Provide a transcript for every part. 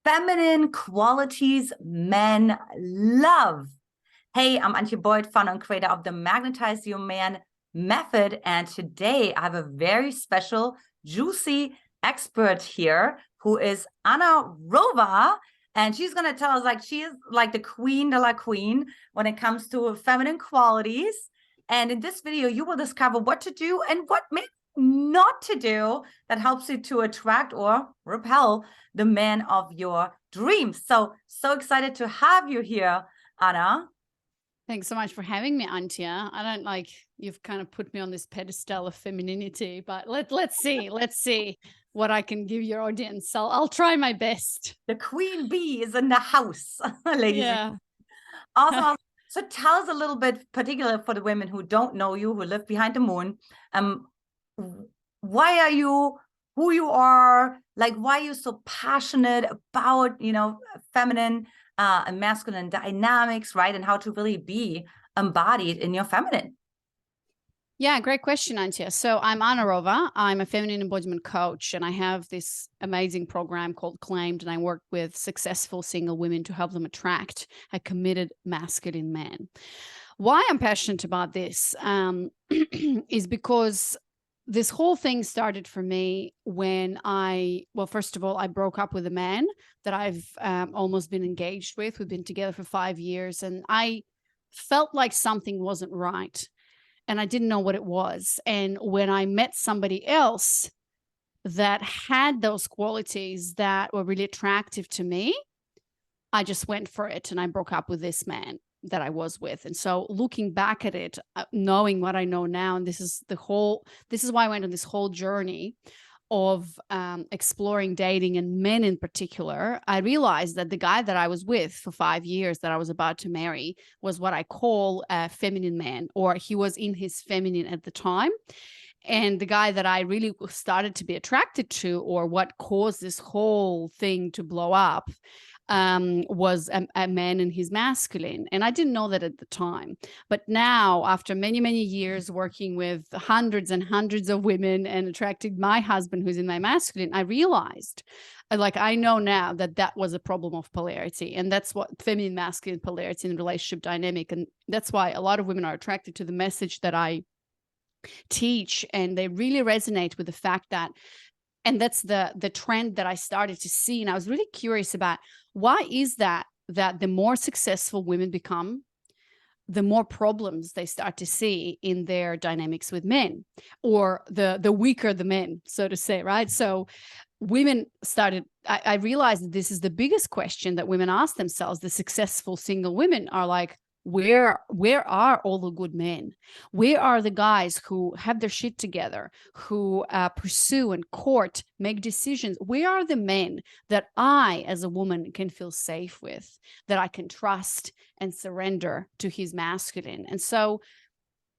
feminine qualities men love. Hey, I'm Antia, founder and creator of the Magnetize Your Man method. And today I have a very special, juicy expert here who is Rova. And she's going to tell us, like, she is like the queen de la queen when it comes to feminine qualities. And in this video, you will discover what to do and what maybe not to do that helps you to attract or repel the man of your dreams. So excited to have you here, Anna. Thanks so much for having me, Antia. I don't like, you've kind of put me on this pedestal of femininity, but let's see what I can give your audience. I'll try my best. The queen bee is in the house, ladies. Yeah. Awesome. So tell us a little bit, particularly for the women who don't know you, who live behind the moon. Why are you who you are? Like, why are you so passionate about, feminine and masculine dynamics, right? And how to really be embodied in your feminine. Yeah, great question, Antia. So I'm Rova. I'm a feminine embodiment coach, and I have this amazing program called Claimed, and I work with successful single women to help them attract a committed masculine man. Why I'm passionate about this is because this whole thing started for me when first of all, I broke up with a man that I've almost been engaged with. We've been together for 5 years, and I felt like something wasn't right. And I didn't know what it was. And when I met somebody else that had those qualities that were really attractive to me, I just went for it. And I broke up with this man that I was with. And so looking back at it, knowing what I know now, and this is why I went on this whole journey of exploring dating and men in particular, I realized that the guy that I was with for 5 years that I was about to marry was what I call a feminine man, or he was in his feminine at the time. And the guy that I really started to be attracted to, or what caused this whole thing to blow up, was a man in his masculine. And I didn't know that at the time. But now, after many, many years working with hundreds and hundreds of women and attracting my husband who's in my masculine, I realized, I know now that was a problem of polarity. And that's what feminine masculine polarity in relationship dynamic. And that's why a lot of women are attracted to the message that I teach. And they really resonate with the fact that, and that's the trend that I started to see. And I was really curious about, why is that the more successful women become, the more problems they start to see in their dynamics with men, or the weaker the men, so to say, right? So women started, I realized that this is the biggest question that women ask themselves. The successful single women are like, where are all the good men? Where are the guys who have their shit together, who pursue and court, make decisions? Where are the men that I, as a woman, can feel safe with, that I can trust and surrender to his masculine? And so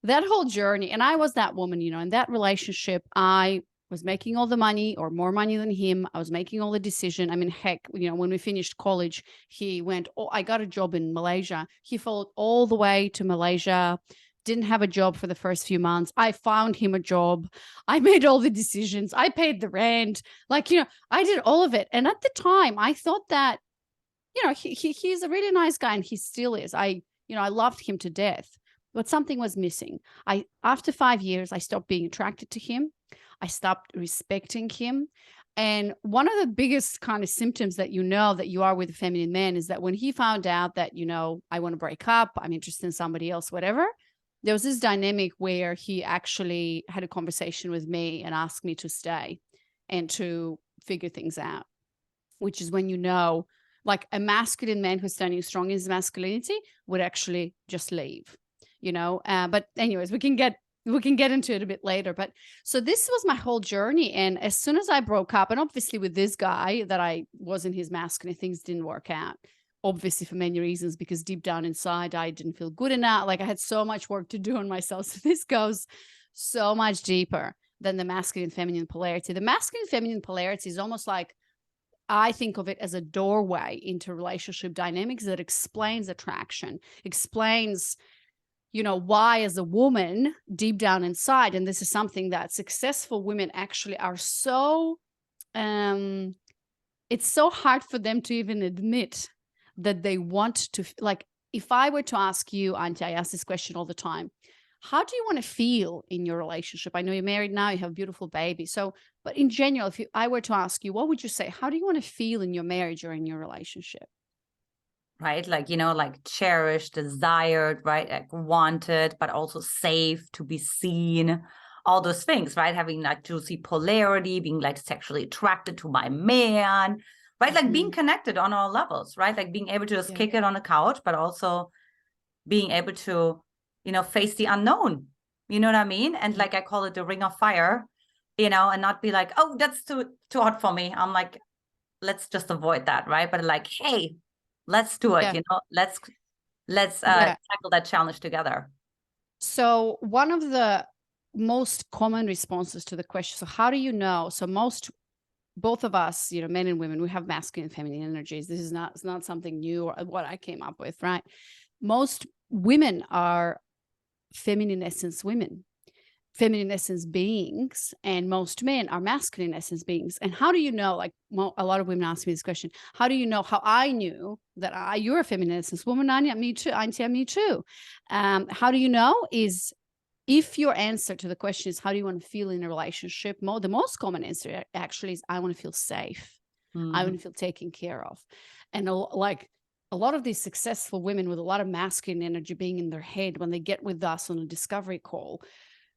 that whole journey, and I was that woman, in that relationship, I was making all the money, or more money than him. I was making all the decision. I mean, heck, when we finished college, he went, I got a job in Malaysia. He followed all the way to Malaysia, didn't have a job for the first few months. I found him a job. I made all the decisions. I paid the rent. I did all of it. And at the time, I thought that, he's a really nice guy, and he still is. I loved him to death, but something was missing. After 5 years, I stopped being attracted to him. I stopped respecting him. And one of the biggest kind of symptoms that that you are with a feminine man is that when he found out that, I want to break up, I'm interested in somebody else, whatever, there was this dynamic where he actually had a conversation with me and asked me to stay and to figure things out, which is when like a masculine man who's standing strong in his masculinity would actually just leave, But anyways, we can get into it a bit later. But so this was my whole journey. And as soon as I broke up, and obviously with this guy that I was in his masculine, things didn't work out, obviously for many reasons, because deep down inside, I didn't feel good enough. Like I had so much work to do on myself. So this goes so much deeper than the masculine feminine polarity. The masculine feminine polarity is almost like, I think of it as a doorway into relationship dynamics that explains attraction, explains why as a woman deep down inside, and this is something that successful women actually are so it's so hard for them to even admit that they want to, like, if I were to ask you, Antia, I ask this question all the time. How do you want to feel in your relationship? I know you're married now, you have a beautiful baby. So, but in general, if I were to ask you, what would you say? How do you want to feel in your marriage or in your relationship? Right? Like, like cherished, desired, right? Like wanted, but also safe, to be seen, all those things, right? Having like juicy polarity, being like sexually attracted to my man, right? Like being connected on all levels, right? Like being able to just kick it on the couch, but also being able to, face the unknown, you know what I mean? And like, I call it the ring of fire, and not be like, oh, that's too hot for me. I'm like, let's just avoid that, right? But like, hey, let's do it, let's tackle that challenge together. So one of the most common responses to the question, so how do you know? So both of us, men and women, we have masculine and feminine energies. This is it's not something new or what I came up with, right? Most women are feminine essence women, feminine essence beings, and most men are masculine essence beings. And how do you know? Like, well, a lot of women ask me this question: how do you know? How I knew that you're a feminine essence woman, Anya, me too, Antia, me too. How do you know? Is if your answer to the question is how do you want to feel in a relationship, the most common answer actually is I want to feel safe. I want to feel taken care of. And like a lot of these successful women with a lot of masculine energy being in their head, when they get with us on a discovery call,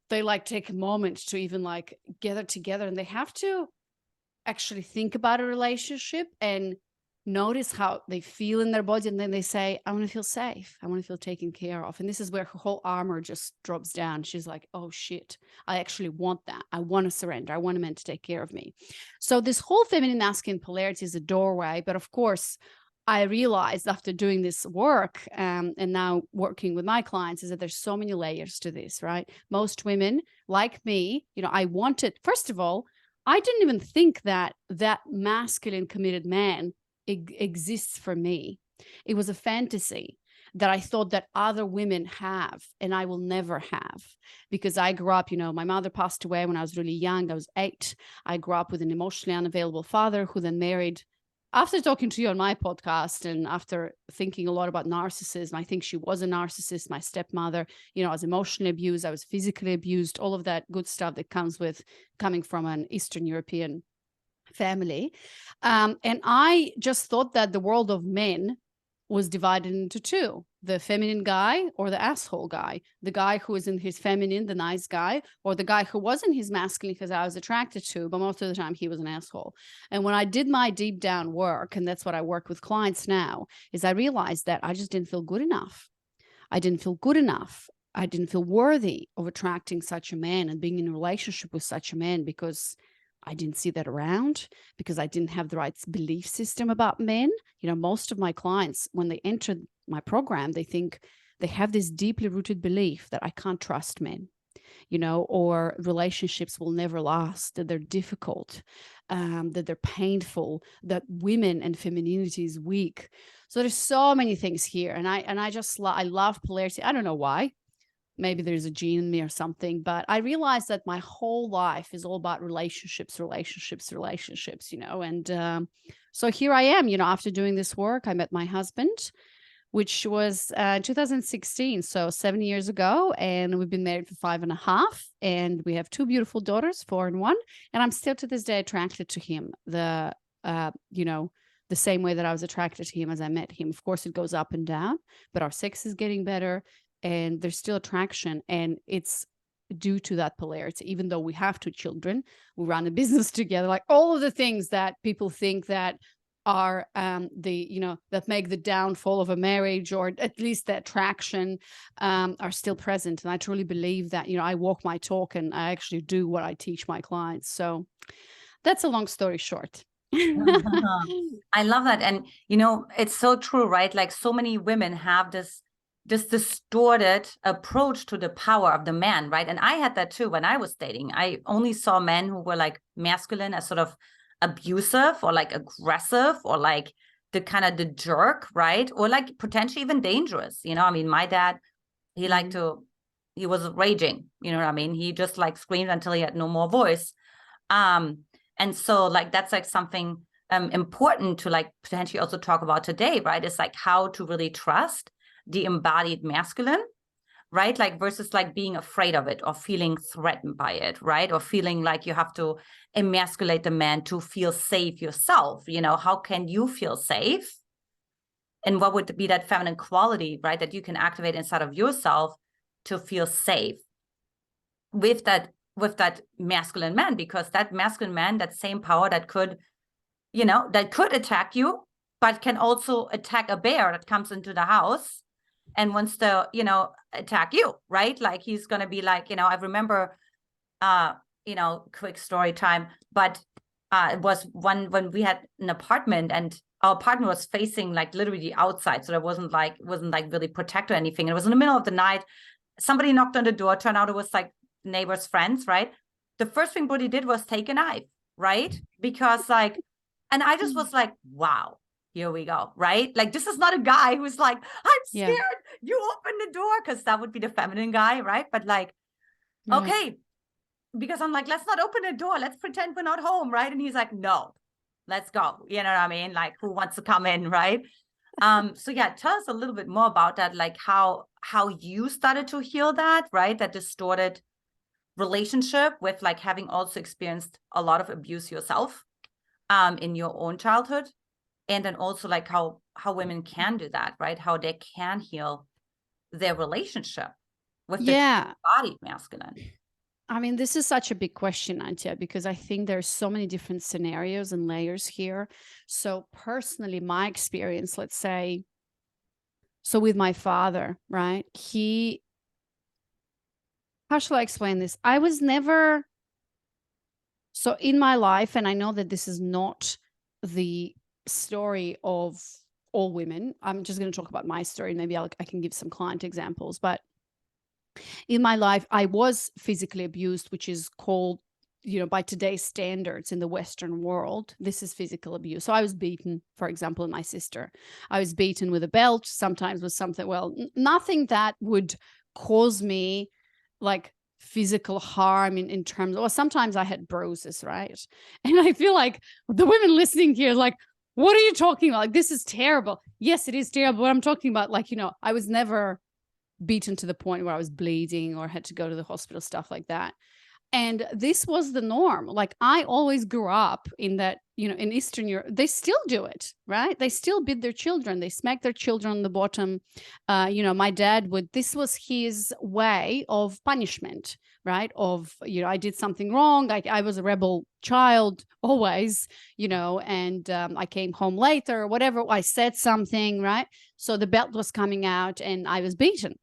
they like take a moment to even like gather together, and they have to actually think about a relationship and notice how they feel in their body. And then they say, I want to feel safe. I want to feel taken care of. And this is where her whole armor just drops down. She's like, oh shit, I actually want that. I want to surrender. I want a man to take care of me. So this whole feminine masculine polarity is a doorway. But of course, I realized after doing this work and now working with my clients is that there's so many layers to this, right? Most women like me, I wanted, first of all, I didn't even think that masculine committed man exists for me. It was a fantasy that I thought that other women have and I will never have, because I grew up, my mother passed away when I was really young. I was 8. I grew up with an emotionally unavailable father who then married. After talking to you on my podcast and after thinking a lot about narcissism, I think she was a narcissist, my stepmother. I was emotionally abused, I was physically abused, all of that good stuff that comes with coming from an Eastern European family. And I just thought that the world of men was divided into two: the feminine guy or the asshole guy, the guy who is in his feminine, the nice guy, or the guy who wasn't his masculine because I was attracted to, but most of the time he was an asshole. And when I did my deep down work, and that's what I work with clients now, is I realized that I just didn't feel good enough. I didn't feel good enough. I didn't feel worthy of attracting such a man and being in a relationship with such a man, because I didn't see that around, because I didn't have the right belief system about men. Most of my clients, when they enter my program, they think they have this deeply rooted belief that I can't trust men, or relationships will never last, that they're difficult, that they're painful, that women and femininity is weak. So there's so many things here. And I love polarity. I don't know why. Maybe there's a gene in me or something, but I realized that my whole life is all about relationships, and so here I am, after doing this work. I met my husband, which was 2016, so 7 years ago, and we've been married for 5.5, and we have 2 beautiful daughters, 4 and 1, and I'm still to this day attracted to him, the same way that I was attracted to him as I met him. Of course, it goes up and down, but our sex is getting better, and there's still attraction, and it's due to that polarity. Even though we have 2 children, we run a business together, like all of the things that people think that are that make the downfall of a marriage, or at least the attraction, are still present. And I truly believe that, I walk my talk and I actually do what I teach my clients. So that's a long story short. I love that. And, it's so true, right? Like so many women have this distorted approach to the power of the man, right? And I had that too when I was dating. I only saw men who were like masculine as sort of abusive or like aggressive or like the kind of the jerk, right? Or like potentially even dangerous. I mean, my dad, he was raging, you know what I mean? He just like screamed until he had no more voice. And so like, that's like something important to like potentially also talk about today, right? Is like how to really trust the embodied masculine, right? Like versus like being afraid of it or feeling threatened by it, right? Or feeling like you have to emasculate the man to feel safe yourself. You know, how can you feel safe? And what would be that feminine quality, right? That you can activate inside of yourself to feel safe with that masculine man, because that masculine man, that same power that could, you know, that could attack you, but can also attack a bear that comes into the house and wants to, you know, attack you, right? Like he's going to be like, you know, I remember, you know, quick story time, but it was when we had an apartment and our apartment was facing like literally the outside. So there wasn't like really protected or anything. It was in the middle of the night. Somebody knocked on the door. Turned out it was like neighbors' friends, right? The first thing Brody did was take a knife, right? Because like, and I just was like, wow, here we go, right? Like, this is not a guy who's like, I'm scared, you open the door, because that would be the feminine guy, right? But like, okay, because I'm like, let's not open the door, let's pretend we're not home, right? And he's like, no, let's go. You know what I mean? Like, who wants to come in, right? So yeah, tell us a little bit more about that, like how you started to heal that, right? That distorted relationship with like having also experienced a lot of abuse yourself in your own childhood, and then also like how women can do that, right? How they can heal their relationship with the body masculine. I mean, this is such a big question, Antia, because I think there's so many different scenarios and layers here. So personally, my experience, let's say, so with my father, right? How shall I explain this? I was never, so in my life, and I know that this is not the story of all women. I'm just going to talk about my story. Maybe I can give some client examples, but in my life, I was physically abused, which is called, you know, by today's standards in the Western world, this is physical abuse. So I was beaten, for example, my sister. I was beaten with a belt, sometimes with something, well, nothing that would cause me like physical harm in terms of, or sometimes I had bruises, right? And I feel like the women listening here, like, what are you talking about? Like, this is terrible. Yes, it is terrible. What I'm talking about, like, you know, I was never beaten to the point where I was bleeding or had to go to the hospital, stuff like that. And this was the norm. Like, I always grew up in that, you know, in Eastern Europe, they still do it, right? They still beat their children. They smack their children on the bottom. You know, my dad would, this was his way of punishment, right? Of, you know, I did something wrong. I was a rebel child always, you know, and I came home later or whatever. I said something, right? So the belt was coming out and I was beaten.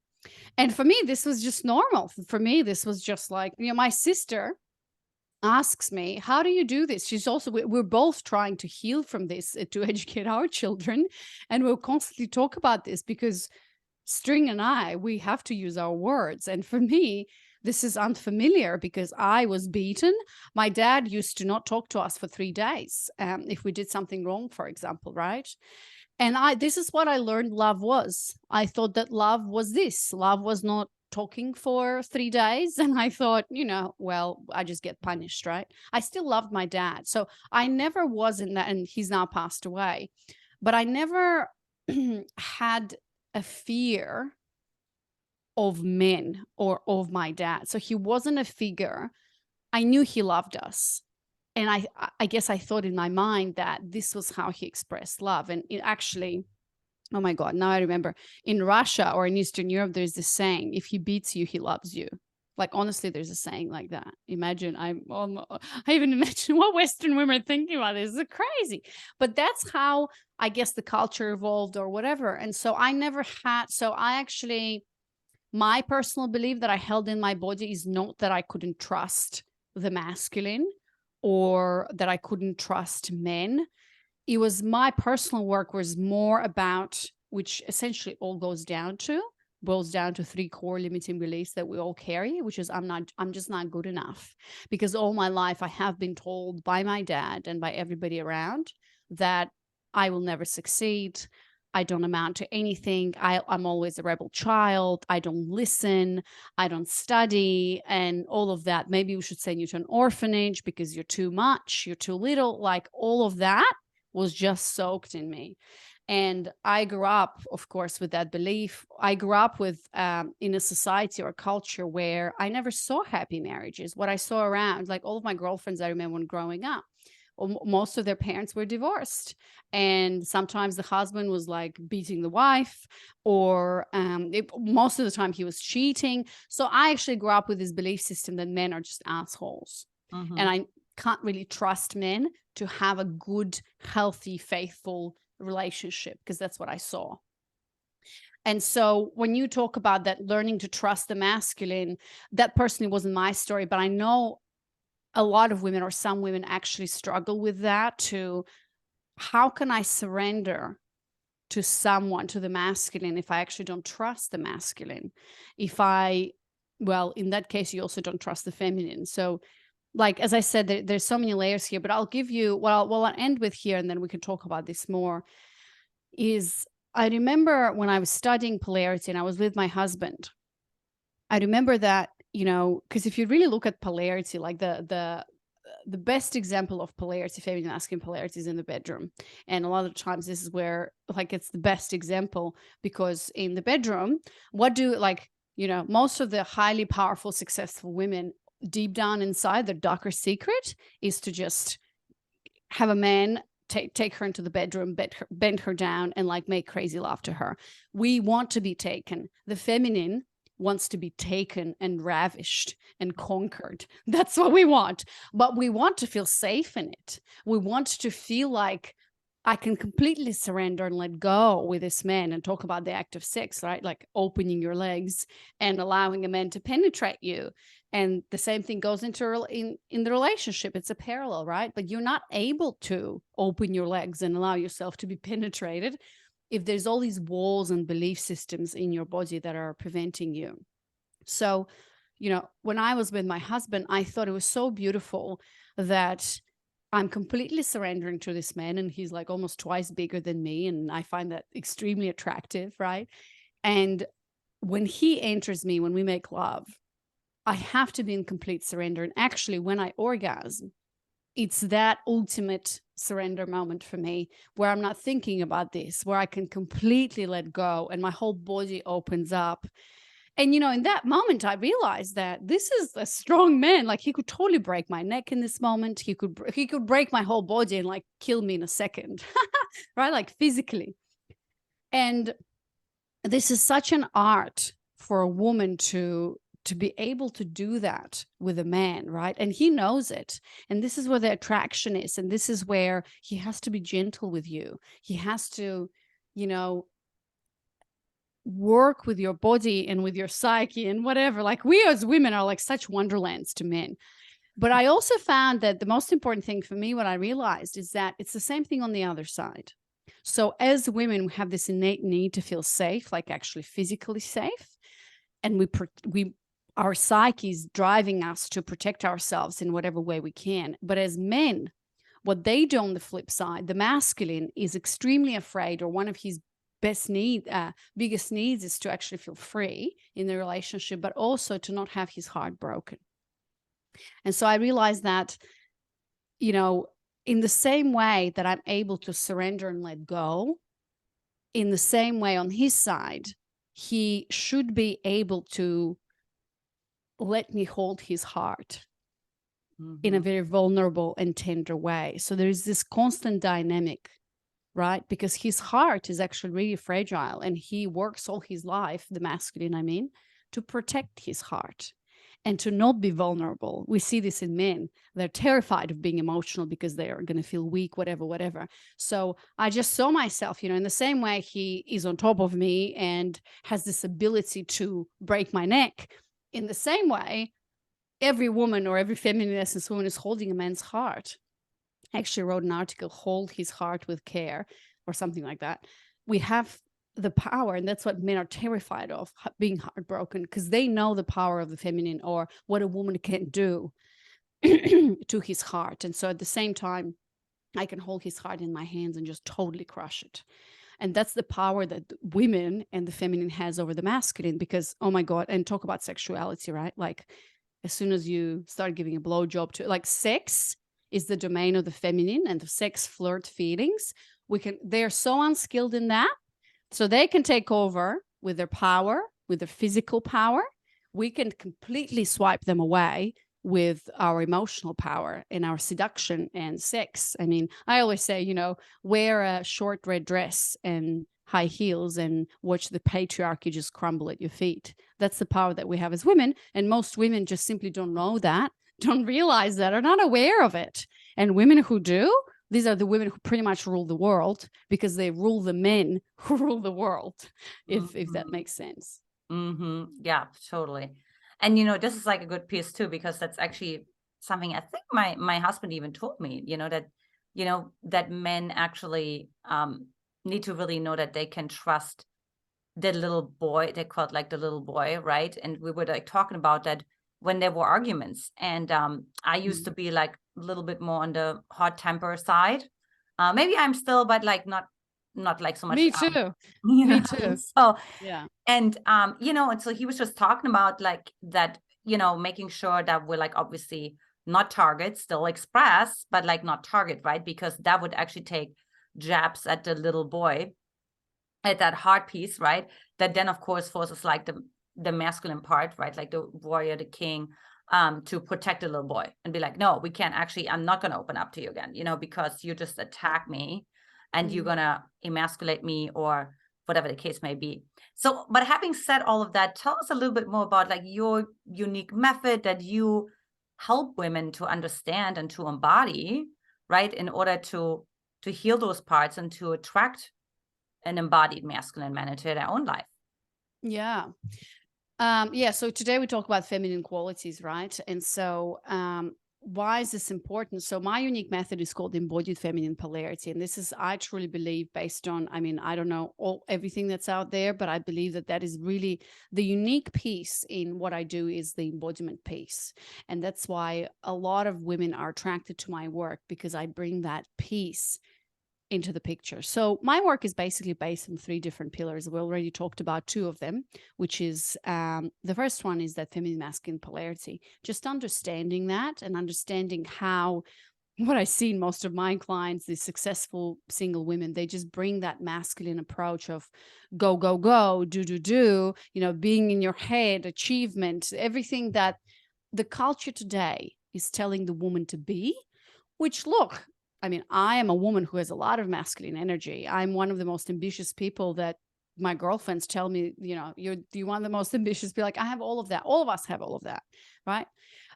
And for me, this was just normal. For me, this was just like, you know, my sister asks me, how do you do this? She's also, we're both trying to heal from this to educate our children. And we'll constantly talk about this because String and I, we have to use our words. And for me, this is unfamiliar because I was beaten. My dad used to not talk to us for 3 days if we did something wrong, for example, right? And this is what I learned love was. I thought that love was this. Love was not talking for 3 days. And I thought, you know, well, I just get punished, right? I still loved my dad. So I never was in that, and he's now passed away. But I never had a fear of men or of my dad. So he wasn't a figure. I knew he loved us. And I guess I thought in my mind that this was how he expressed love. And it actually, oh my God, now I remember, in Russia or in Eastern Europe, there's this saying, if he beats you, he loves you. Like, honestly, there's a saying like that. Imagine, I even imagine what Western women are thinking about this. It's crazy. But that's how, I guess, the culture evolved or whatever. And so I never had, so I actually, my personal belief that I held in my body is not that I couldn't trust the masculine or that I couldn't trust men. It was my personal work was more about, which essentially all boils down to 3 core limiting beliefs that we all carry, which is I'm just not good enough. Because all my life I have been told by my dad and by everybody around that I will never succeed. I don't amount to anything. I'm always a rebel child. I don't listen. I don't study and all of that. Maybe we should send you to an orphanage because you're too much. You're too little. Like all of that was just soaked in me. And I grew up, of course, with that belief. I grew up with in a society or culture where I never saw happy marriages. What I saw around, like all of my girlfriends, I remember when growing up, most of their parents were divorced, and sometimes the husband was like beating the wife, or most of the time he was cheating. So I actually grew up with this belief system that men are just assholes, and I can't really trust men to have a good, healthy, faithful relationship, because that's what I saw. And so when you talk about that, learning to trust the masculine, that personally wasn't my story, but I know a lot of women, or some women, actually struggle with that too. How can I surrender to someone, to the masculine, if I actually don't trust the masculine? Well, in that case, you also don't trust the feminine. So like, as I said, there's so many layers here, but I'll give you, I'll end with here, and then we can talk about this more, is I remember when I was studying polarity and I was with my husband, I remember that, because if you really look at polarity, like the best example of polarity, feminine masculine polarity, is in the bedroom. And a lot of times this is where, like, it's the best example, because in the bedroom, most of the highly powerful, successful women, deep down inside, their darker secret is to just have a man take her into the bedroom, bend her down, and like make crazy love to her. We want to be taken. The feminine wants to be taken and ravished and conquered. That's what we want. But we want to feel safe in it. We want to feel like I can completely surrender and let go with this man, and talk about the act of sex, right? Like opening your legs and allowing a man to penetrate you. And the same thing goes into in the relationship. It's a parallel, right? But you're not able to open your legs and allow yourself to be penetrated if there's all these walls and belief systems in your body that are preventing you. So, when I was with my husband, I thought it was so beautiful that I'm completely surrendering to this man, and he's like almost twice bigger than me, and I find that extremely attractive, right? And when he enters me, when we make love, I have to be in complete surrender. And actually, when I orgasm, it's that ultimate surrender moment for me, where I'm not thinking about this, where I can completely let go and my whole body opens up. And, in that moment, I realized that this is a strong man. Like, he could totally break my neck in this moment. He could break my whole body and like kill me in a second, right? Like physically. And this is such an art for a woman to be able to do that with a man, right? And he knows it. And this is where the attraction is. And this is where he has to be gentle with you. He has to, work with your body and with your psyche and whatever. Like, we as women are like such wonderlands to men. But I also found that the most important thing for me, what I realized, is that it's the same thing on the other side. So as women, we have this innate need to feel safe, like actually physically safe. And our psyche is driving us to protect ourselves in whatever way we can. But as men, what they do on the flip side, the masculine is extremely afraid, or one of his biggest needs is to actually feel free in the relationship, but also to not have his heart broken. And so I realized that, in the same way that I'm able to surrender and let go, in the same way on his side, he should be able to let me hold his heart in a very vulnerable and tender way. So there's this constant dynamic, right? Because his heart is actually really fragile, and he works all his life, the masculine, I mean, to protect his heart and to not be vulnerable. We see this in men. They're terrified of being emotional because they're going to feel weak, whatever. So I just saw myself, in the same way he is on top of me and has this ability to break my neck. In the same way, every woman, or every feminine essence woman, is holding a man's heart. I actually wrote an article, Hold His Heart with Care, or something like that. We have the power, and that's what men are terrified of, being heartbroken, because they know the power of the feminine, or what a woman can do to his heart. And so at the same time, I can hold his heart in my hands and just totally crush it. And that's the power that women and the feminine has over the masculine, because, oh my God, and talk about sexuality, right? Like, as soon as you start giving a blowjob to, like, sex is the domain of the feminine and the sex flirt feelings. They're so unskilled in that. So they can take over with their power, with their physical power. We can completely swipe them away with our emotional power and our seduction and sex. I mean, I always say, wear a short red dress and high heels and watch the patriarchy just crumble at your feet. That's the power that we have as women. And most women just simply don't know that, don't realize that, are not aware of it. And women who do, these are the women who pretty much rule the world, because they rule the men who rule the world, if that makes sense. Yeah, totally. And, this is like a good piece too, because that's actually something I think my husband even told me, that men actually need to really know that they can trust the little boy. They call it like the little boy, right? And we were like talking about that when there were arguments. And I used to be like a little bit more on the hot temper side. Maybe I'm still, but like not like so much. Me too. Me too. So yeah. And and so he was just talking about like that, making sure that we're like obviously not target, still express, but like not target, right? Because that would actually take jabs at the little boy, at that heart piece, right? That then of course forces like the masculine part, right? Like the warrior, the king, to protect the little boy and be like, no, we can't actually, I'm not going to open up to you again, because you just attack me and you're going to emasculate me or whatever the case may be. So, but having said all of that, tell us a little bit more about like your unique method that you help women to understand and to embody, right? In order to heal those parts and to attract an embodied masculine man into their own life. Yeah. So today we talk about feminine qualities, right? And so why is this important? So my unique method is called embodied feminine polarity. And this is, I truly believe, based on, I don't know everything that's out there, but I believe that is really the unique piece in what I do is the embodiment piece. And that's why a lot of women are attracted to my work, because I bring that piece into the picture. So my work is basically based on 3 different pillars. We already talked about 2 of them, which is the first one is that feminine masculine polarity, just understanding that and understanding how what I see in most of my clients, the successful single women, they just bring that masculine approach of go, go, go, do, being in your head, achievement, everything that the culture today is telling the woman to be, which look, I am a woman who has a lot of masculine energy. I'm one of the most ambitious people that my girlfriends tell me, you're one of the most ambitious. Be like, I have all of that. All of us have all of that, right?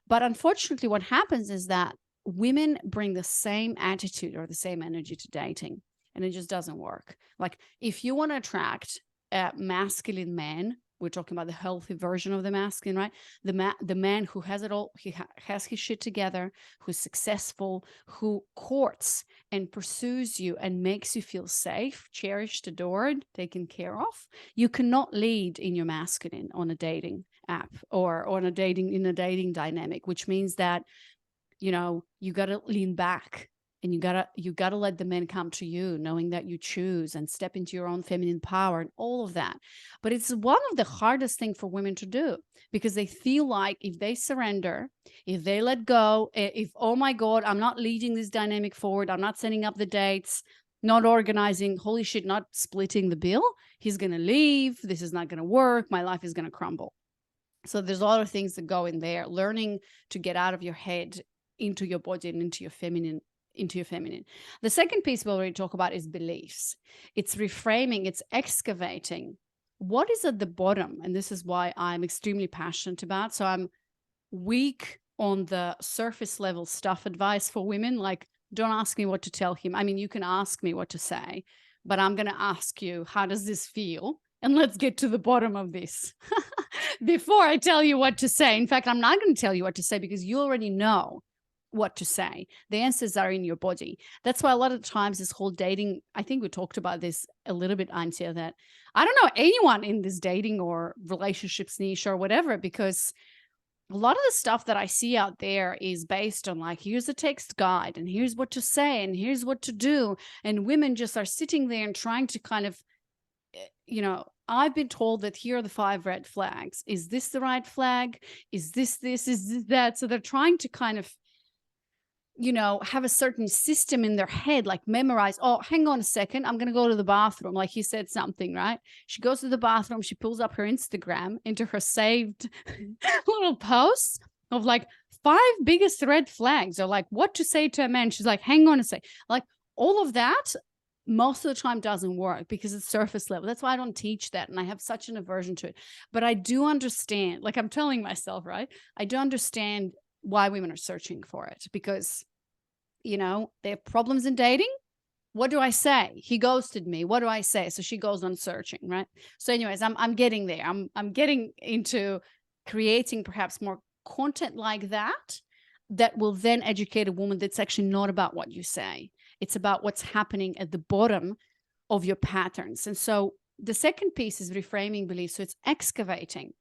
But unfortunately, what happens is that women bring the same attitude or the same energy to dating, and it just doesn't work. Like, if you want to attract a masculine man, we're talking about the healthy version of the masculine, right? The man who has it all, he has his shit together, who's successful, who courts and pursues you and makes you feel safe, cherished, adored, taken care of. You cannot lead in your masculine on a dating app or in a dating dynamic, which means that, you got to lean back. And you gotta let the men come to you, knowing that you choose and step into your own feminine power and all of that. But it's one of the hardest things for women to do, because they feel like if they surrender, if they let go, if, oh my God, I'm not leading this dynamic forward, I'm not setting up the dates, not organizing, holy shit, not splitting the bill, he's gonna leave, this is not gonna work, my life is gonna crumble. So there's a lot of things that go in there, learning to get out of your head into your body and into your feminine. The second piece we already talk about is beliefs. It's reframing, it's excavating what is at the bottom. And this is why I'm extremely passionate about. So I'm weak on the surface level stuff advice for women. Like, don't ask me what to tell him. You can ask me what to say, but I'm going to ask you, how does this feel? And let's get to the bottom of this before I tell you what to say. In fact, I'm not going to tell you what to say, because you already know what to say. The answers are in your body. That's why a lot of times this whole dating, I think we talked about this a little bit, Antia, that I don't know anyone in this dating or relationships niche or whatever, because a lot of the stuff that I see out there is based on like, here's a text guide and here's what to say and here's what to do. And women just are sitting there and trying to kind of, I've been told that here are the 5 red flags. Is this the right flag? Is this, is this that? So they're trying to kind of have a certain system in their head, like memorize, oh, hang on a second, I'm going to go to the bathroom. Like you said something, right? She goes to the bathroom, she pulls up her Instagram into her saved little posts of like 5 biggest red flags, or like what to say to a man. She's like, hang on a sec. Like all of that most of the time doesn't work because it's surface level. That's why I don't teach that. And I have such an aversion to it. But I do understand, like I'm telling myself, right? I do understand why women are searching for it, because they have problems in dating. What do I say? He ghosted me. What do I say? So she goes on searching, right? So anyways, I'm getting there. I'm getting into creating perhaps more content like that will then educate a woman that's actually not about what you say. It's about what's happening at the bottom of your patterns. And so the second piece is reframing beliefs. So it's excavating.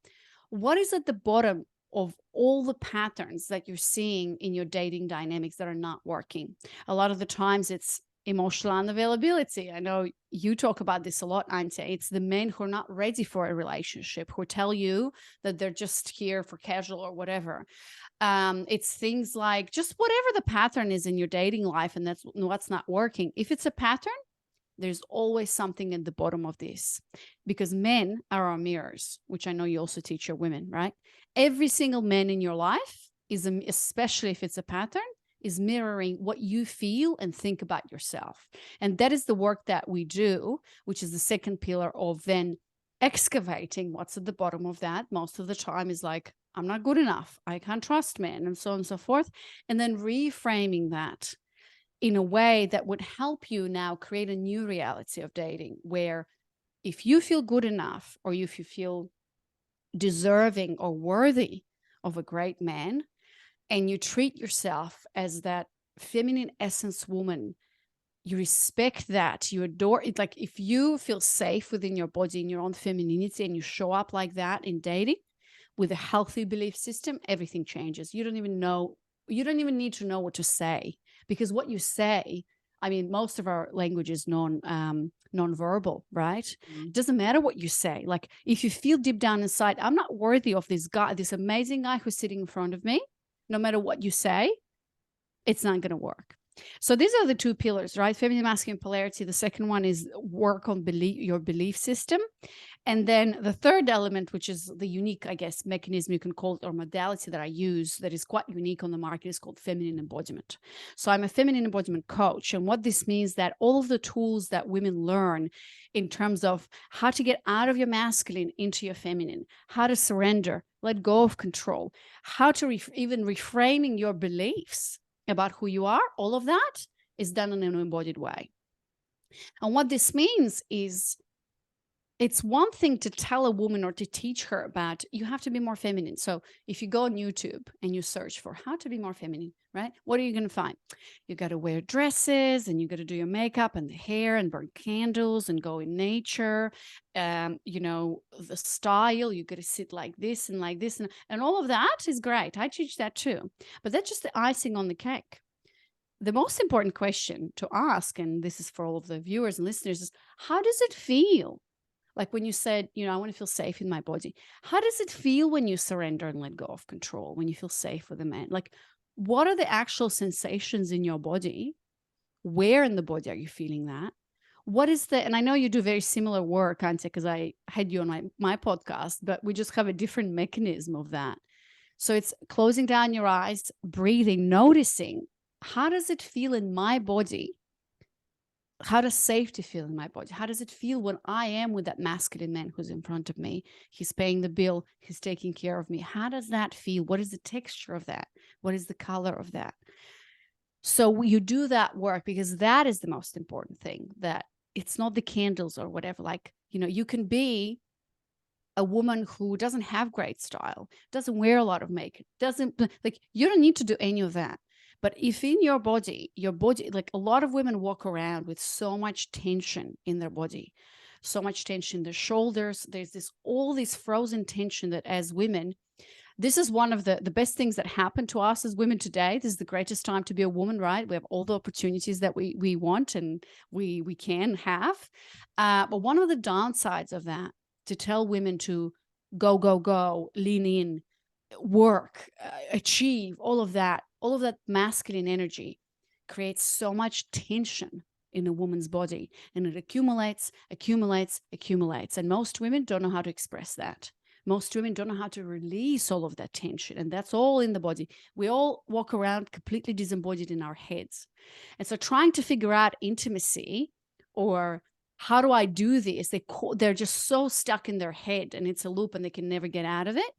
What is at the bottom of all the patterns that you're seeing in your dating dynamics that are not working? A lot of the times it's emotional unavailability. I know you talk about this a lot, Antia. It's the men who are not ready for a relationship, who tell you that they're just here for casual or whatever. It's things like just whatever the pattern is in your dating life, and that's what's not working. If it's a pattern, there's always something at the bottom of this, because men are our mirrors, which I know you also teach your women, right? Every single man in your life is, especially if it's a pattern, is mirroring what you feel and think about yourself. And that is the work that we do, which is the second pillar of then excavating what's at the bottom of that. Most of the time is like, I'm not good enough, I can't trust men, and so on and so forth. And then reframing that in a way that would help you now create a new reality of dating, where if you feel good enough, or if you feel deserving or worthy of a great man, and you treat yourself as that feminine essence woman, you respect that, you adore it. Like if you feel safe within your body, in your own femininity, and you show up like that in dating with a healthy belief system, everything changes. You don't even need to know what to say, because what you say, I mean, most of our language is non-verbal, right? It doesn't matter what you say. Like if you feel deep down inside, I'm not worthy of this guy, this amazing guy who's sitting in front of me, no matter what you say, it's not going to work. So these are the 2 pillars, right? Feminine, masculine polarity. The second one is work on your belief system. And then the third element, which is the unique, I guess, mechanism you can call it, or modality that I use that is quite unique on the market, is called feminine embodiment. So I'm a feminine embodiment coach. And what this means, that all of the tools that women learn in terms of how to get out of your masculine into your feminine, how to surrender, let go of control, how to even reframing your beliefs about who you are, all of that is done in an embodied way. And what this means is, it's one thing to tell a woman or to teach her about, you have to be more feminine. So if you go on YouTube and you search for how to be more feminine, right? What are you going to find? You got to wear dresses, and you got to do your makeup and the hair, and burn candles, and go in nature. The style, you got to sit like this and like this. And all of that is great. I teach that too. But that's just the icing on the cake. The most important question to ask, and this is for all of the viewers and listeners, is how does it feel? Like when you said, I want to feel safe in my body. How does it feel when you surrender and let go of control, when you feel safe with a man? Like, what are the actual sensations in your body? Where in the body are you feeling that? What is and I know you do very similar work, Antia, because I had you on my podcast, but we just have a different mechanism of that. So it's closing down your eyes, breathing, noticing, how does it feel in my body? How does safety feel in my body? How does it feel when I am with that masculine man who's in front of me? He's paying the bill. He's taking care of me. How does that feel? What is the texture of that? What is the color of that? So you do that work, because that is the most important thing, that it's not the candles or whatever. Like, you can be a woman who doesn't have great style, doesn't wear a lot of makeup, you don't need to do any of that. But if in your body, like a lot of women walk around with so much tension in their body, so much tension in their shoulders. There's all this frozen tension that as women, this is one of the best things that happen to us as women today. This is the greatest time to be a woman, right? We have all the opportunities that we want and we can have. But one of the downsides of that, to tell women to go, lean in, work, achieve, all all of that masculine energy creates so much tension in a woman's body, and it accumulates. And most women don't know how to express that. Most women don't know how to release all of that tension, and that's all in the body. We all walk around completely disembodied in our heads. And so trying to figure out intimacy, or how do I do this? They're just so stuck in their head, and it's a loop and they can never get out of it.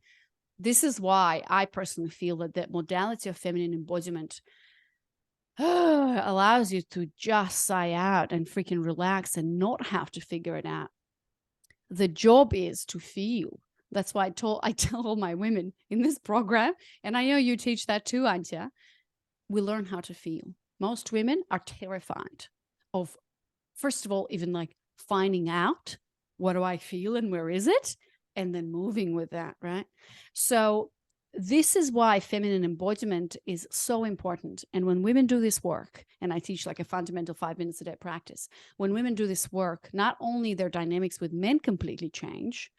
This is why I personally feel that that modality of feminine embodiment allows you to just sigh out and freaking relax and not have to figure it out. The job is to feel. That's why I tell all my women in this program, and I know you teach that too, Antia, we learn how to feel. Most women are terrified of, first of all, even like finding out, what do I feel and where is it? And then moving with that, right? So this is why feminine embodiment is so important. And when women do this work, and I teach like a fundamental 5 minutes a day practice, when women do this work, not only their dynamics with men completely change,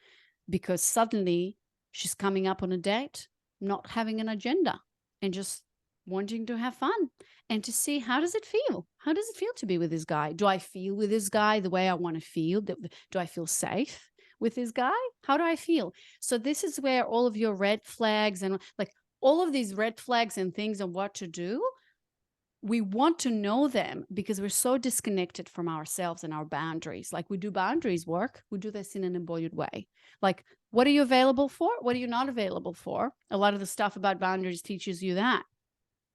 because suddenly she's coming up on a date, not having an agenda, and just wanting to have fun and to see, how does it feel? How does it feel to be with this guy? Do I feel with this guy the way I want to feel? Do I feel safe with this guy? How do I feel? So this is where all of your red flags and like all of these red flags and things on what to do, we want to know them because we're so disconnected from ourselves and our boundaries. Like we do boundaries work, we do this in an embodied way. Like, what are you available for? What are you not available for? A lot of the stuff about boundaries teaches you that.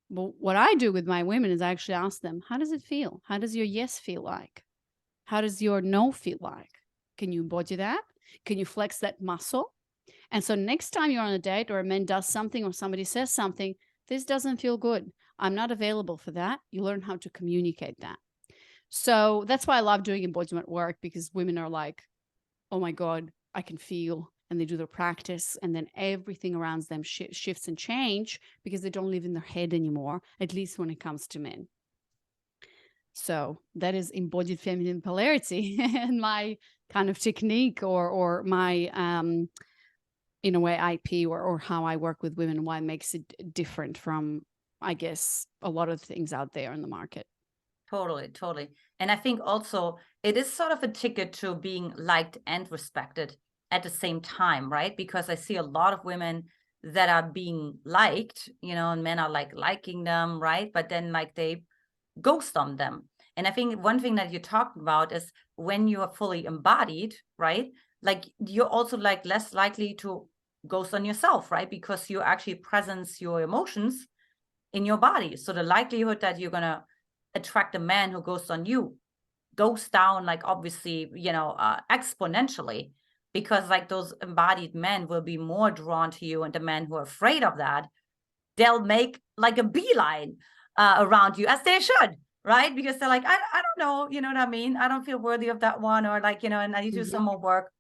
But what I do with my women is I actually ask them, how does it feel? How does your yes feel like? How does your no feel like? Can you embody that? Can you flex that muscle? And so next time you're on a date or a man does something or somebody says something, this doesn't feel good. I'm not available for that. You learn how to communicate that. So that's why I love doing embodiment work, because women are like, oh my God, I can feel. And they do their practice, and then everything around them shifts and change because they don't live in their head anymore, at least when it comes to men. So that is embodied feminine polarity and my kind of technique or my, in a way, IP or how I work with women, why it makes it different from, I guess, a lot of things out there in the market. Totally, totally. And I think also it is sort of a ticket to being liked and respected at the same time, right? Because I see a lot of women that are being liked, and men are like liking them, right? But then like they ghost on them. And I think one thing that you talked about is when you are fully embodied, right? Like you're also like less likely to ghost on yourself, right? Because you actually presence your emotions in your body. So the likelihood that you're going to attract a man who ghosts on you goes down, like obviously, exponentially, because like those embodied men will be more drawn to you, and the men who are afraid of that, they'll make like a beeline around you, as they should, right? Because they're like, I don't know, you know what I mean? I don't feel worthy of that one, or like, and I need to do some more work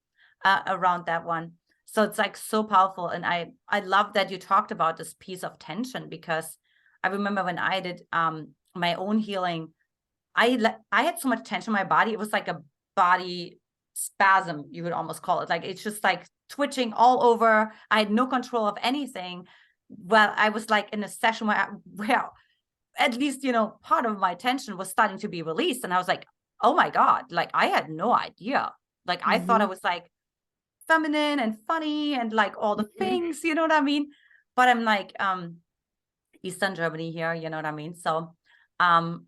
around that one. So it's like so powerful. And I love that you talked about this piece of tension, because I remember when I did my own healing, I had so much tension in my body. It was like a body spasm, you would almost call it. Like it's just like twitching all over. I had no control of anything. Well, I was like in a session where at least, part of my tension was starting to be released. And I was like, oh my God, like I had no idea. Like I thought I was like feminine and funny and like all the things, you know what I mean? But I'm like, Eastern Germany here, you know what I mean? So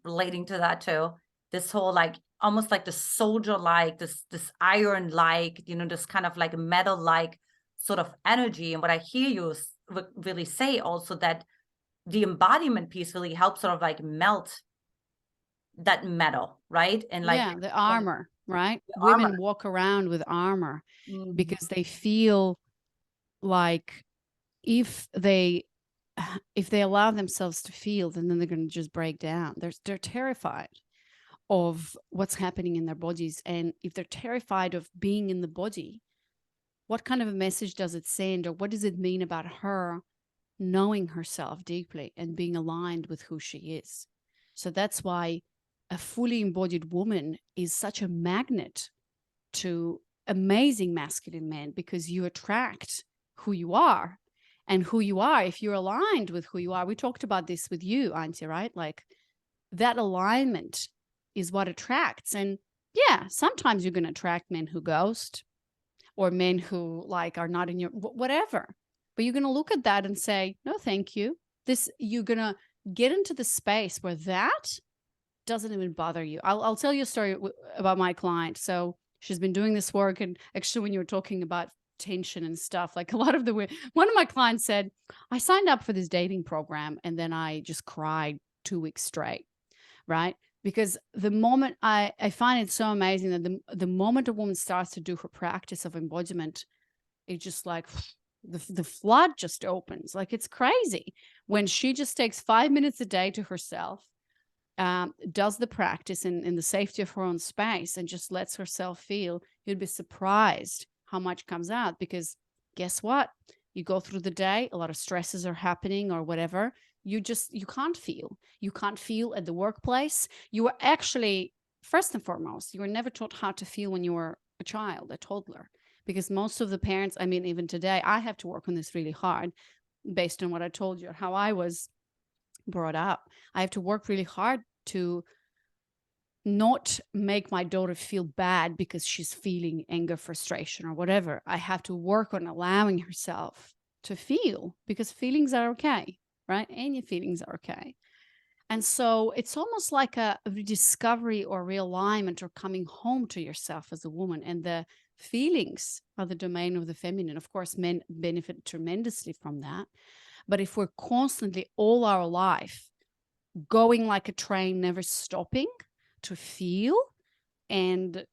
relating to that too, this whole like almost like the soldier like this iron like, this kind of like metal like sort of energy. And what I hear you really say also, that the embodiment piece really helps sort of like melt that metal, right? And like the armor, right? Armor. Women walk around with armor because they feel like if they allow themselves to feel, then they're going to just break down. They're terrified of what's happening in their bodies. And if they're terrified of being in the body, what kind of a message does it send, or what does it mean about her knowing herself deeply and being aligned with who she is? So that's why a fully embodied woman is such a magnet to amazing masculine men, because you attract who you are. and who you are, if you're aligned with who you are. We talked about this with you, Antia, right? Like that alignment is what attracts. And yeah, sometimes you're going to attract men who ghost, or men who like are not in your whatever. But you're going to look at that and say, no, thank you. You're going to get into the space where that doesn't even bother you. I'll tell you a story about my client. So she's been doing this work. And actually, when you were talking about tension and stuff, like a lot of the way, one of my clients said, I signed up for this dating program and then I just cried 2 weeks straight, right? Because the moment I find it so amazing that the moment a woman starts to do her practice of embodiment, it just like the flood just opens. Like it's crazy when she just takes 5 minutes a day to herself, does the practice in the safety of her own space and just lets herself feel. You'd be surprised how much comes out, because guess what? You go through the day, a lot of stresses are happening or whatever. You can't feel. You can't feel at the workplace. You were actually, first and foremost, you were never taught how to feel when you were a child, a toddler, because most of the parents, I mean, even today, I have to work on this really hard based on what I told you, how I was brought up. I have to work really hard to not make my daughter feel bad because she's feeling anger, frustration, or whatever. I have to work on allowing herself to feel, because feelings are okay, right? Any feelings are okay. And so it's almost like a rediscovery or realignment or coming home to yourself as a woman. And the feelings are the domain of the feminine. Of course, men benefit tremendously from that. But if we're constantly all our life going like a train, never stopping to feel and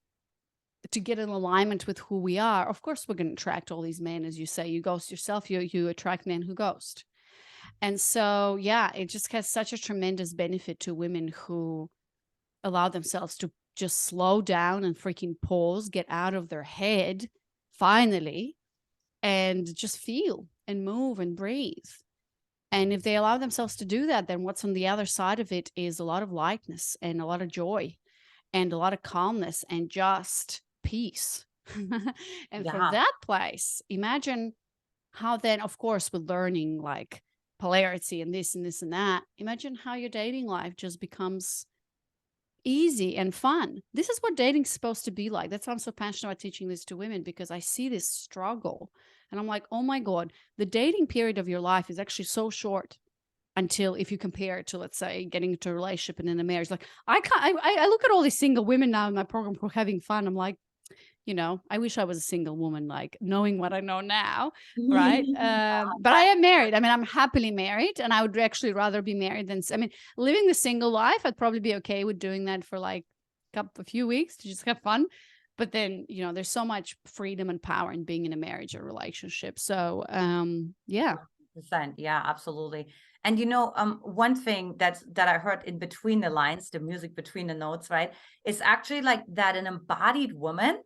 to get in alignment with who we are, of course, we're going to attract all these men. As you say, you ghost yourself, you attract men who ghost. And so, yeah, it just has such a tremendous benefit to women who allow themselves to just slow down and freaking pause, get out of their head, finally, and just feel and move and breathe. And if they allow themselves to do that, then what's on the other side of it is a lot of lightness and a lot of joy and a lot of calmness and just peace. And from that place, imagine how then, of course, with learning like polarity and this and this and that, imagine how your dating life just becomes easy and fun. This is what dating's supposed to be like. That's why I'm so passionate about teaching this to women, because I see this struggle and I'm like, oh my God, the dating period of your life is actually so short until, if you compare it to, let's say, getting into a relationship and then a marriage. Like I look at all these single women now in my program who are having fun. I'm like, you know, I wish I was a single woman, like knowing what I know now, right? But I am married. I mean, I'm happily married, and I would actually rather be married than, I mean, living the single life, I'd probably be okay with doing that for like a few weeks to just have fun. But then, you know, there's so much freedom and power in being in a marriage or relationship. So, yeah. 100%. Yeah, absolutely. And you know, one thing that I heard in between the lines, the music between the notes, right, is actually like that an embodied woman,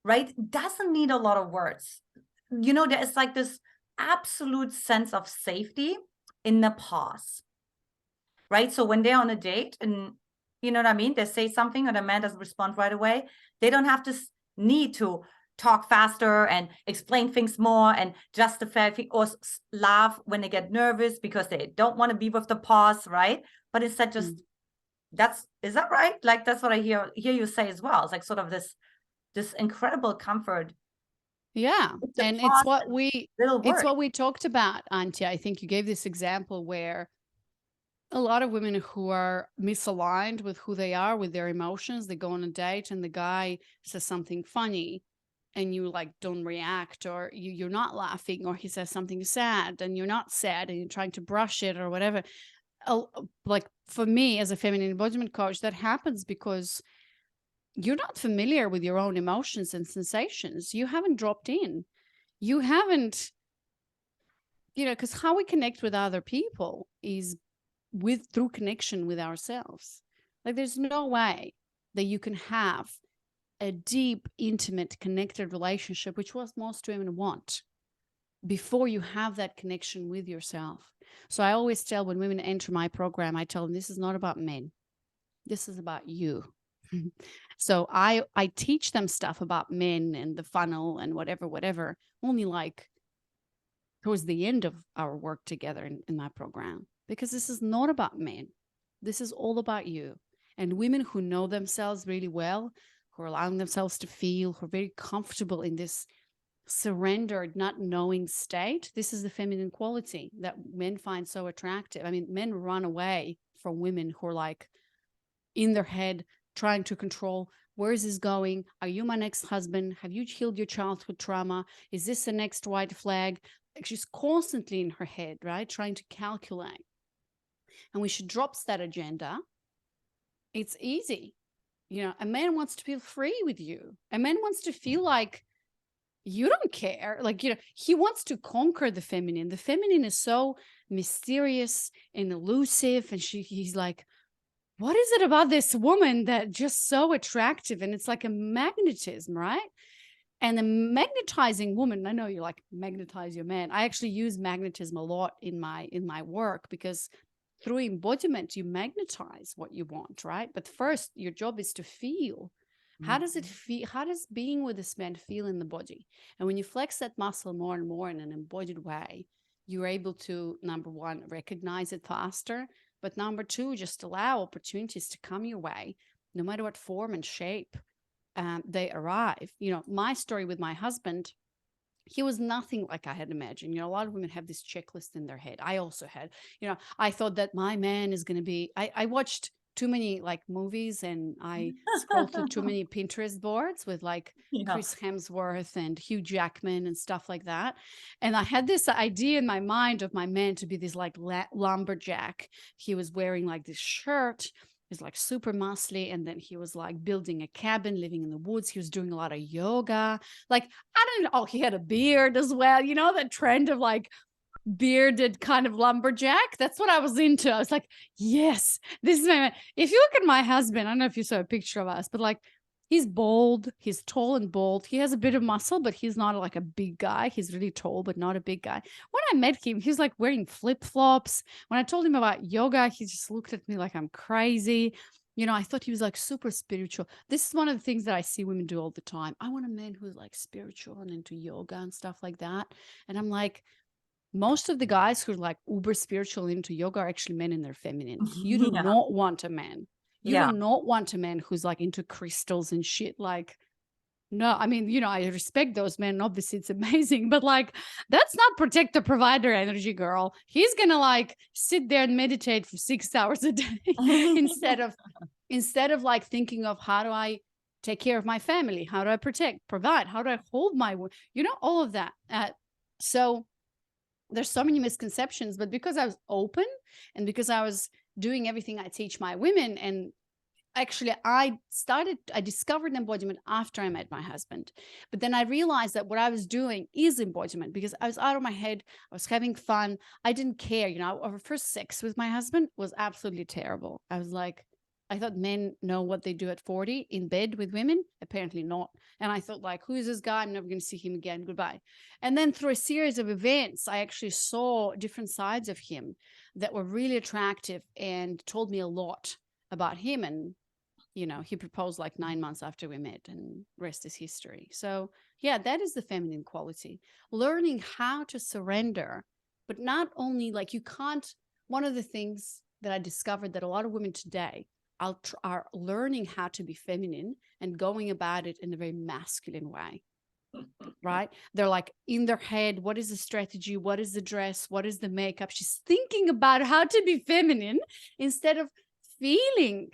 right, doesn't need a lot of words. You know, there is like this absolute sense of safety in the pause, right? So when they're on a date and, you know what I mean, they say something and the man doesn't respond right away, they don't have to need to talk faster and explain things more and justify or laugh when they get nervous because they don't want to be with the pause, right? But instead just, is that right? Like, that's what I hear you say as well. It's like sort of this incredible comfort. Yeah. And it's what we talked about, Antia. I think you gave this example where a lot of women who are misaligned with who they are, with their emotions, they go on a date and the guy says something funny and you like don't react, or you're not laughing, or he says something sad and you're not sad and you're trying to brush it or whatever. Like for me as a feminine embodiment coach, that happens because you're not familiar with your own emotions and sensations. You haven't dropped in. You haven't, you know, because how we connect with other people is through connection with ourselves. Like there's no way that you can have a deep, intimate, connected relationship, which what most women want, before you have that connection with yourself. So I always tell, when women enter my program, I tell them, this is not about men. This is about you. So I teach them stuff about men and the funnel and whatever, only like towards the end of our work together in my program, because this is not about men. This is all about you. And women who know themselves really well, who are allowing themselves to feel, who are very comfortable in this surrendered, not knowing state. This is the feminine quality that men find so attractive. I mean, men run away from women who are like in their head, trying to control, where is this going? Are you my next husband? Have you healed your childhood trauma? Is this the next white flag? She's constantly in her head, right? Trying to calculate. And when she drops that agenda, it's easy. You know, a man wants to feel free with you. A man wants to feel like you don't care. Like, you know, he wants to conquer the feminine. The feminine is so mysterious and elusive. And he's like, what is it about this woman that just so attractive? And it's like a magnetism, right? And the magnetizing woman, I know you're like, magnetize your man. I actually use magnetism a lot in my work, because through embodiment, you magnetize what you want, right? But first, your job is to feel. How does it feel? How does being with this man feel in the body? And when you flex that muscle more and more in an embodied way, you're able to, number one, recognize it faster. But number two, just allow opportunities to come your way, no matter what form and shape they arrive. You know, my story with my husband, he was nothing like I had imagined. You know, a lot of women have this checklist in their head. I also had, you know, I thought that my man is going to be, I watched too many like movies, and I scrolled through too many Pinterest boards with like Chris Hemsworth and Hugh Jackman and stuff like that. And I had this idea in my mind of my man to be this like lumberjack. He was wearing like this shirt. He's like super muscly. And then he was like building a cabin, living in the woods. He was doing a lot of yoga. Like, I don't know. Oh, he had a beard as well. You know, that trend of like bearded kind of lumberjack. That's what I was into. I was like, yes, this is my man. If you look at my husband, I don't know if you saw a picture of us, but like, he's bald, he's tall and bald. He has a bit of muscle, but he's not like a big guy. He's really tall, but not a big guy. When I met him, he was like wearing flip-flops. When I told him about yoga, he just looked at me like I'm crazy. You know, I thought he was like super spiritual. This is one of the things that I see women do all the time. I want a man who's like spiritual and into yoga and stuff like that. And I'm like, most of the guys who are like uber spiritual into yoga are actually men in their feminine. You do not want a man. You do not want a man who's like into crystals and shit. Like, no, I mean, you know, I respect those men. Obviously, it's amazing, but like, that's not protect the provider energy, girl. He's gonna like sit there and meditate for 6 hours a day instead of like thinking of, how do I take care of my family? How do I protect, provide? How do I hold my, you know, all of that. So there's so many misconceptions, but because I was open and because I was doing everything I teach my women, and actually I discovered embodiment after I met my husband. But then I realized that what I was doing is embodiment, because I was out of my head. I was having fun. I didn't care. You know, our first sex with my husband was absolutely terrible. I was like, I thought men know what they do at 40 in bed with women. Apparently not. And I thought like, who is this guy? I'm never going to see him again. Goodbye. And then through a series of events, I actually saw different sides of him that were really attractive and told me a lot about him. And, you know, he proposed like 9 months after we met, and rest is history. So yeah, that is the feminine quality. Learning how to surrender, but not only like you can't, one of the things that I discovered that a lot of women today are learning how to be feminine and going about it in a very masculine way, right? They're like in their head, what is the strategy? What is the dress? What is the makeup? She's thinking about how to be feminine instead of feeling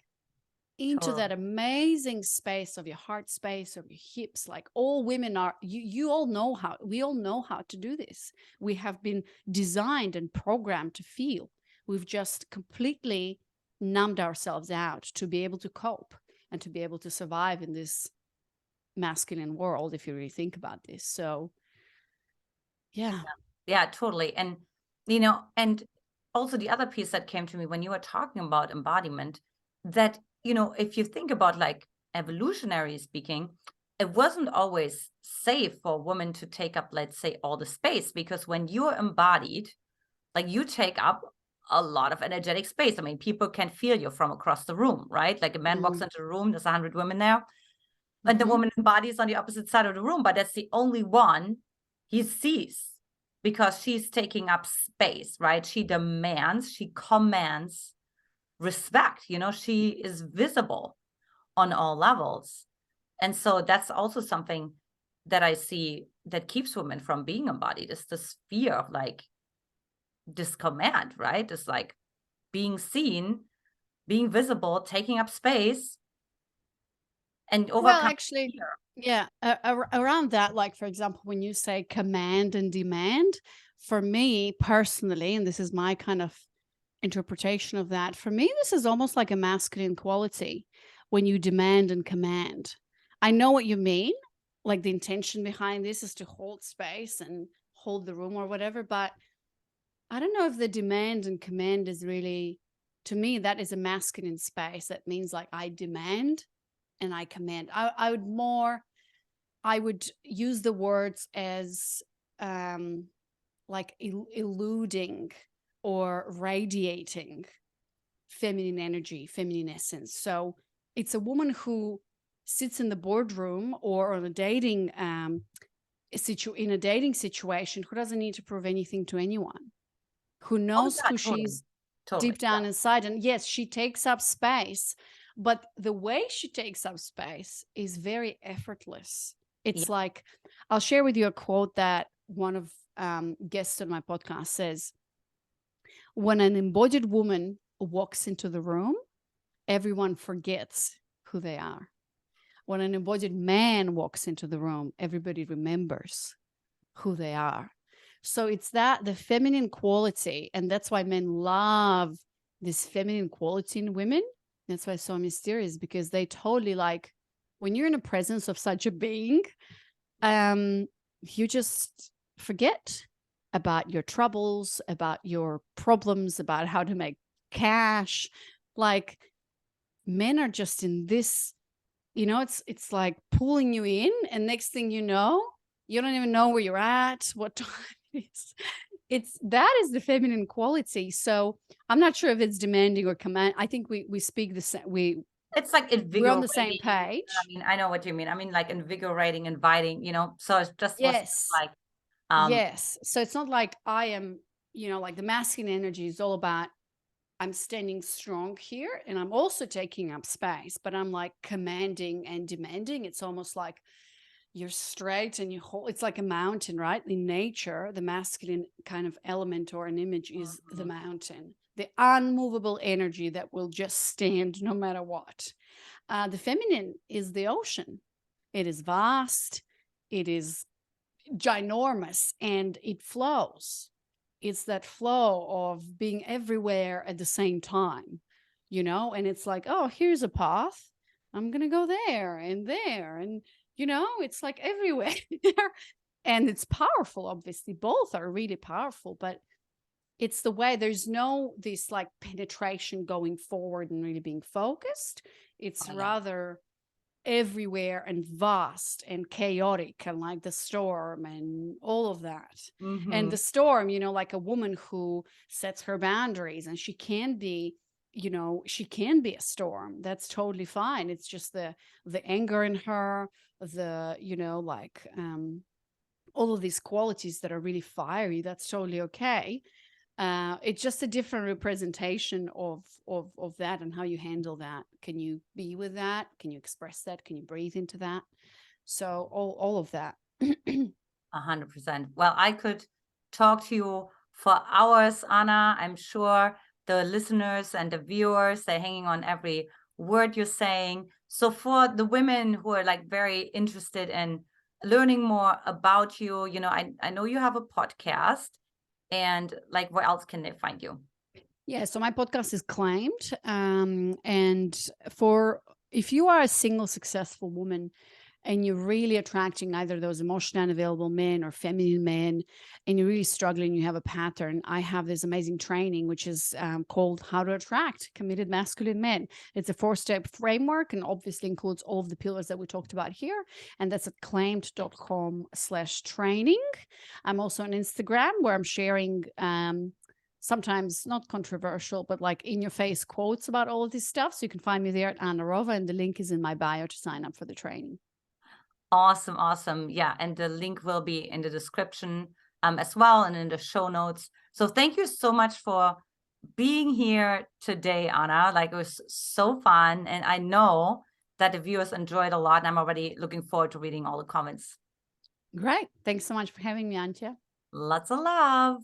into that amazing space of your heart space, of your hips. Like all women are, you all know how, we all know how to do this. We have been designed and programmed to feel. We've just completely numbed ourselves out to be able to cope and to be able to survive in this masculine world, if you really think about this. So yeah, totally. And you know, and also the other piece that came to me when you were talking about embodiment, that, you know, if you think about like evolutionary speaking, it wasn't always safe for a woman to take up, let's say, all the space, because when you're embodied, like you take up a lot of energetic space. I mean, people can feel you from across the room, right? Like a man walks into a room, there's 100 women there, and the woman embodies on the opposite side of the room, but that's the only one he sees. because she's taking up space, right? She demands, she commands respect. You know, she is visible on all levels. And so that's also something that I see that keeps women from being embodied, is this fear of like this command, right? It's like being seen, being visible, taking up space, and Well, overcome actually, fear. yeah, around that, like for example, when you say command and demand, for me personally, and this is my kind of interpretation of that, for me, this is almost like a masculine quality when you demand and command. I know what you mean, like the intention behind this is to hold space and hold the room or whatever, but I don't know if the demand and command is really, to me, that is a masculine space. That means like I demand and I command. I would use the words as like eluding or radiating feminine energy, feminine essence. So it's a woman who sits in the boardroom or on a dating in a dating situation who doesn't need to prove anything to anyone, who Oh, knows yeah, who totally. she's Totally. deep down inside. And yes, she takes up space, but the way she takes up space is very effortless. Yeah. It's like, I'll share with you a quote that one of guests on my podcast says, when an embodied woman walks into the room, everyone forgets who they are. When an embodied man walks into the room, everybody remembers who they are. So it's that the feminine quality, and that's why men love this feminine quality in women. That's why it's so mysterious, because they totally like when you're in the presence of such a being, you just forget about your troubles, about your problems, about how to make cash. Like men are just in this, it's like pulling you in, and next thing you know, you don't even know where you're at, what time it is. That is the feminine quality. So I'm not sure if it's demanding or command. I think we speak the same. It's like We're on the same invigorating. I page. mean, I know what you mean. I mean, like invigorating, inviting, you know, so it just was Yes. like, Yes. So it's not like I am, like the masculine energy is all about I'm standing strong here and I'm also taking up space, but I'm like commanding and demanding. It's almost like you're straight and you hold, it's like a mountain, right? In nature, the masculine kind of element or an image is the mountain, the unmovable energy that will just stand no matter what. The feminine is the ocean. It is vast, it is ginormous, and it flows. It's that flow of being everywhere at the same time, and it's like, oh, here's a path. I'm going to go there and there. And, it's like everywhere. And it's powerful, obviously. Both are really powerful, but it's the way there's no this like penetration going forward and really being focused. It's rather everywhere and vast and chaotic and like the storm and all of that. And the storm, like a woman who sets her boundaries, and she can be a storm. That's totally fine. It's just the anger in her, the like all of these qualities that are really fiery. That's totally okay. It's just a different representation of that and how you handle that. Can you be with that? Can you express that? Can you breathe into that? So all of that. 100%. Well, I could talk to you for hours, Anna. I'm sure the listeners and the viewers, they're hanging on every word you're saying. So for the women who are like very interested in learning more about you, I know you have a podcast, and like, where else can they find you? Yeah, so my podcast is Claimed. And if you are a single successful woman and you're really attracting either those emotionally unavailable men or feminine men, and you're really struggling, you have a pattern, I have this amazing training, which is called How to Attract Committed Masculine Men. It's a 4-step framework and obviously includes all of the pillars that we talked about here. And that's at claimed.com/training. I'm also on Instagram, where I'm sharing sometimes not controversial, but like in your face quotes about all of this stuff. So you can find me there at Anna Rova, and the link is in my bio to sign up for the training. Awesome. Awesome. Yeah. And the link will be in the description. as well, and in the show notes. So thank you so much for being here today, Anna. Like, it was so fun. And I know that the viewers enjoyed a lot, and I'm already looking forward to reading all the comments. Great. Thanks so much for having me, Antia. Lots of love.